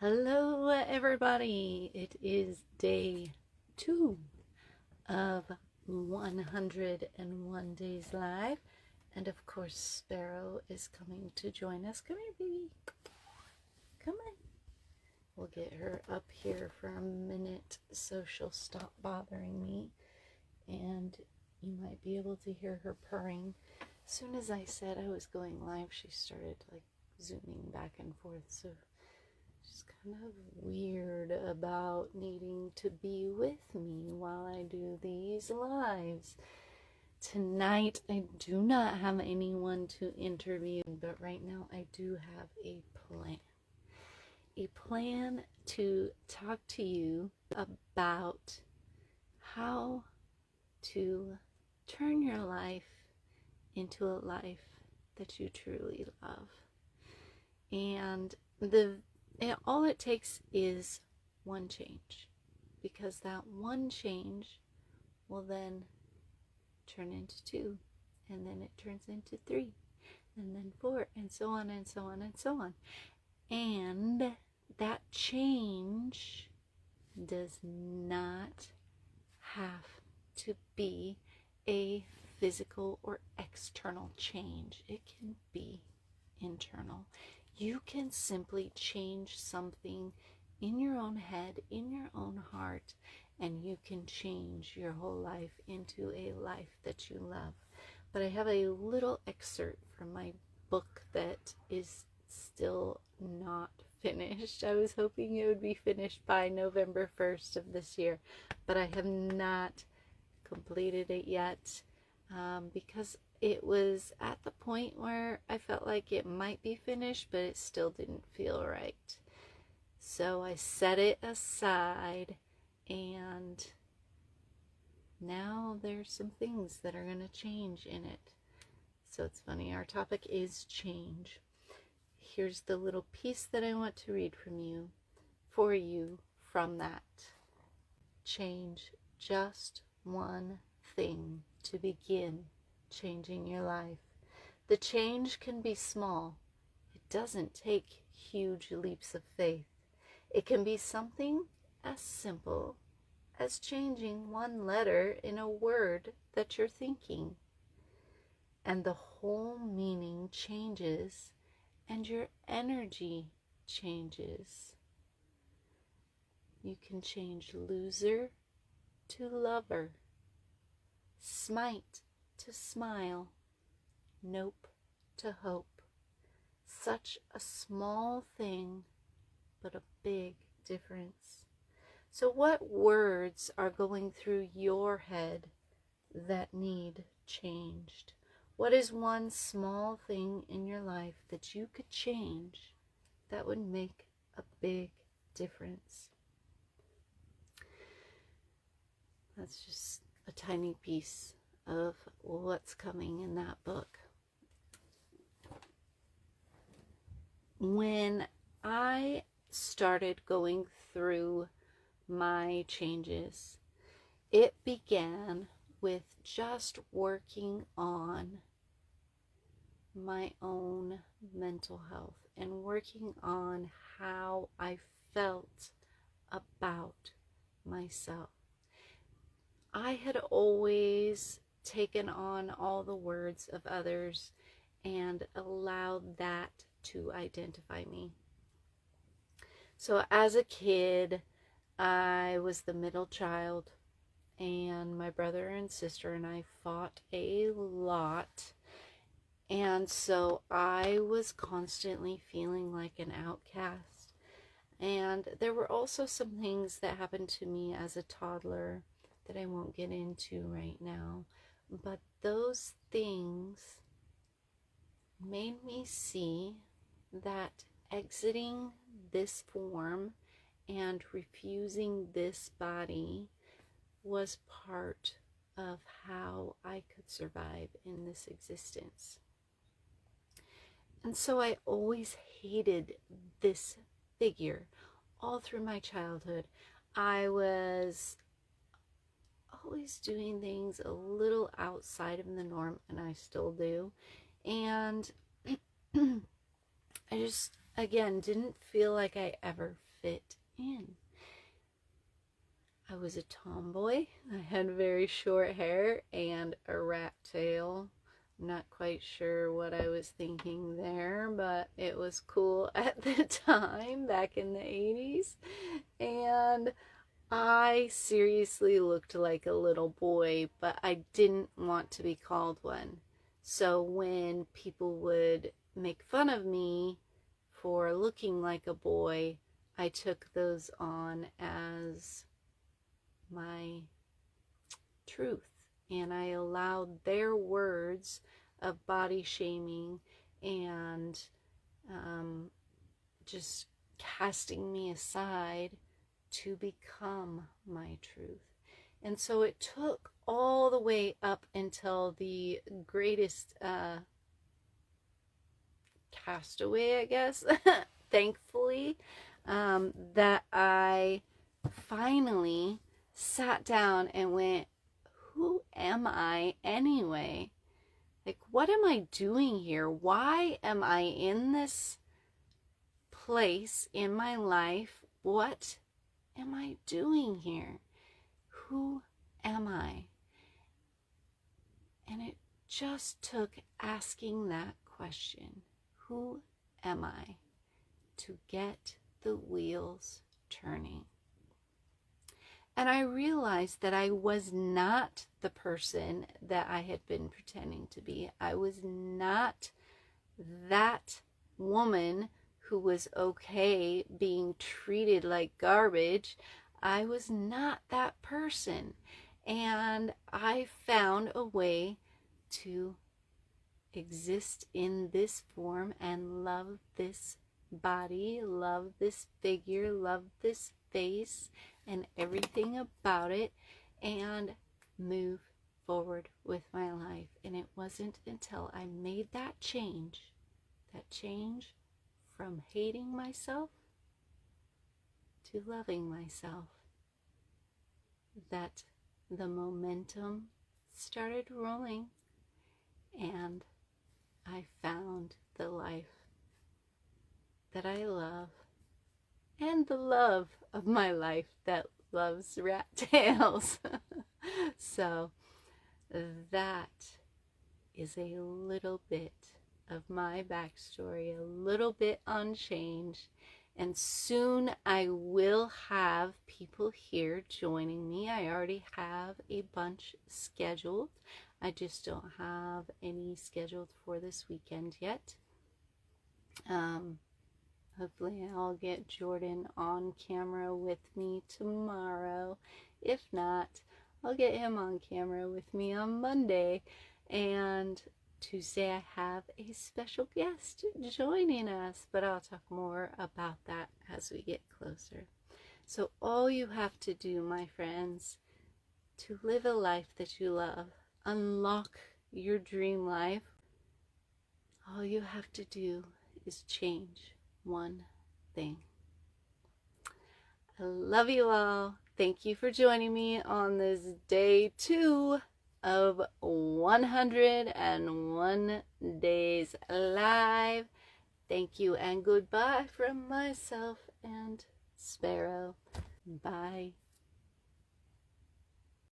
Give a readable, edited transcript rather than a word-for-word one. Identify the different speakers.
Speaker 1: Hello, everybody. It is day 2 of 101 Days Live. And of course, Sparrow is coming to join us. Come here, baby. Come on. We'll get her up here for a minute so she'll stop bothering me. And you might be able to hear her purring. As soon as I said I was going live, she started zooming back and forth. So she's kind of weird about needing to be with me while I do these lives. Tonight, I do not have anyone to interview, but right now I do have a plan. A plan to talk to you about how to turn your life into a life that you truly love. And all it takes is one change, because that one change will then turn into 2, and then it turns into 3, and then 4, and so on and so on and so on. And that change does not have to be a physical or external change. It can be internal. You can simply change something in your own head, in your own heart, and you can change your whole life into a life that you love. But I have a little excerpt from my book that is still not finished. I was hoping it would be finished by November 1st of this year, but I have not completed it yet because it was at the point where I felt like it might be finished, but it still didn't feel right. So I set it aside, and now there's some things that are going to change in it. So it's funny, our topic is change. Here's the little piece that I want to read for you from that. Change just one thing to begin changing your life. The change can be small. It doesn't take huge leaps of faith. It can be something as simple as changing one letter in a word that you're thinking. And the whole meaning changes, and your energy changes. You can change loser to lover, smite to smile, nope to hope. Such a small thing, but a big difference. So what words are going through your head that need changed? What is one small thing in your life that you could change that would make a big difference? That's just a tiny piece of what's coming in that book. When I started going through my changes, it began with just working on my own mental health and working on how I felt about myself. I had always taken on all the words of others and allowed that to identify me. So as a kid, I was the middle child, and my brother and sister and I fought a lot. And so I was constantly feeling like an outcast. And there were also some things that happened to me as a toddler that I won't get into right now. But those things made me see that exiting this form and refusing this body was part of how I could survive in this existence. And so I always hated this figure all through my childhood. I was always doing things a little outside of the norm, and I still do. And I just, again, didn't feel like I ever fit in. I was a tomboy. I had very short hair and a rat tail. I'm not quite sure what I was thinking there, but it was cool at the time, back in the 80s. And I seriously looked like a little boy, but I didn't want to be called one. So when people would make fun of me for looking like a boy, I took those on as my truth, and I allowed their words of body shaming and just casting me aside to become my truth. And so it took all the way up until the greatest castaway, I guess, thankfully, that I finally sat down and went, who am I anyway? Like, what am I doing here? Why am I in this place in my life? What am I doing here? Who am I? And it just took asking that question, who am I, to get the wheels turning. And I realized that I was not the person that I had been pretending to be. I was not that woman who was okay being treated like garbage. I was not that person. And I found a way to exist in this form and love this body, love this figure, love this face and everything about it, and move forward with my life. And it wasn't until I made that change from hating myself to loving myself, that the momentum started rolling and I found the life that I love, and the love of my life that loves rat tails. So that is a little bit of my backstory, a little bit unchanged. And soon I will have people here joining me. I already have a bunch scheduled. I just don't have any scheduled for this weekend yet. Hopefully I'll get Jordan on camera with me tomorrow. If not, I'll get him on camera with me on Monday. And Tuesday I have a special guest joining us, but I'll talk more about that as we get closer. So all you have to do, my friends, to live a life that you love, unlock your dream life, all you have to do is change one thing. I love you all. Thank you for joining me on this day 2 of 101 days live. Thank you and goodbye from myself and Sparrow. Bye.